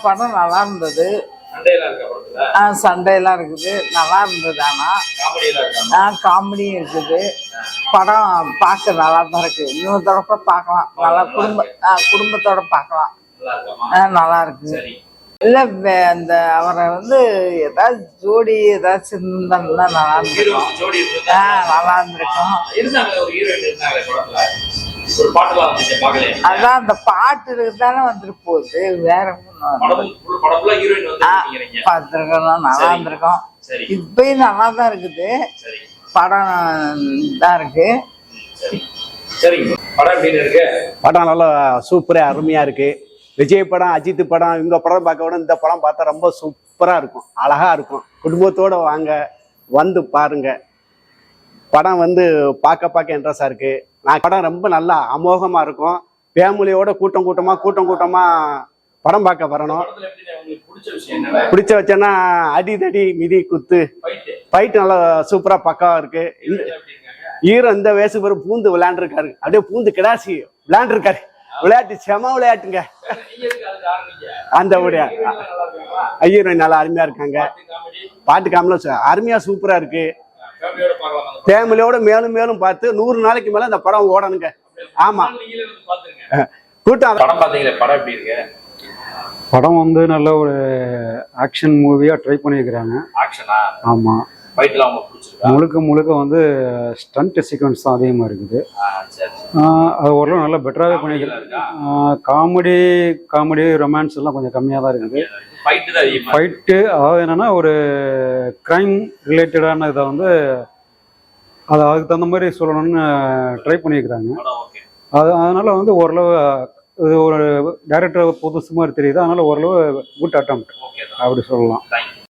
படம் நல்லா இருந்தது. சண்டையெல்லாம் இருக்குது, நல்லா இருந்தது. காமெடியும் இருக்குது. படம் பார்க்க நல்லா தான் இருக்கு. இன்னொரு தடவை பார்க்கலாம். நல்லா குடும்பத்தோட பார்க்கலாம். நல்லா இருக்கு. இல்ல அந்த அவரை ஏதாவது ஜோடி ஏதாச்சும் இருந்தா நல்லா இருந்திருக்கும். நல்லா இருந்திருக்கும். அதான் அந்த பாட்டு தானே வந்துட்டு போகுது, வேற பார்த்துருக்கணும். நல்லா இருந்திருக்கும். இப்பயும் நல்லா தான் இருக்குது. படம் தான் இருக்கு. படம் நல்லா சூப்பரா அருமையா இருக்கு. விஜய் படம், அஜித் படம், இவங்க படம் பார்க்க விட இந்த படம் பார்த்தா ரொம்ப சூப்பரா இருக்கும், அழகா இருக்கும். குடும்பத்தோட வாங்க, வந்து பாருங்க. படம் பார்க்க இன்ட்ரெஸ்டா இருக்கு. படம் ரொம்ப நல்லா அமோகமா இருக்கும். ஃபேமிலியோட கூட்டமா படம் பார்க்க வரணும். பிடிச்ச வச்சேன்னா அடிதடி மிதி குத்து ஃபைட் நல்லா சூப்பரா பக்காவா இருக்கு. ஹீரோ இந்த வயசு பேர் பூந்து விளையாண்டுருக்காரு. அப்படியே பூந்து கிடாசி விளையாண்டுருக்காரு. விளையாட்டு செம விளையாட்டுங்க. அந்த ஹீரோ நல்லா அருமையா இருக்காங்க. பாட்டு காமெடி அருமையா சூப்பரா இருக்கு. ஃபேமிலியோட மேலும் பார்த்து 100 நாளைக்கு மேல இந்த படம் ஓடணுங்க. ஆமா, கூட்டம். படம் நல்ல ஒரு ஆக்ஷன் மூவியா ட்ரை பண்ணியிருக்கிறாங்க. ஆமா, முழுக்க ஸ்டண்ட் சீக்வன்ஸ் தான் அதிகமாக இருக்குது. அது ஓரளவு நல்லா பெட்டராகவே பண்ணியிருக்காங்க. காமெடி ரொமான்ஸ் எல்லாம் கொஞ்சம் கம்மியாக தான் இருக்குது. ஃபைட்டு அதாவது என்னன்னா ஒரு கிரைம் ரிலேட்டடான இதை அதுக்கு தகுந்த மாதிரி சொல்லணும்னு ட்ரை பண்ணியிருக்கிறாங்க. அதனால ஓரளவு இது ஒரு டைரக்டர் புதுசு மாதிரி தெரியுது. அதனால ஓரளவு குட் அட்டெம்ப்ட் அப்படி சொல்லலாம்.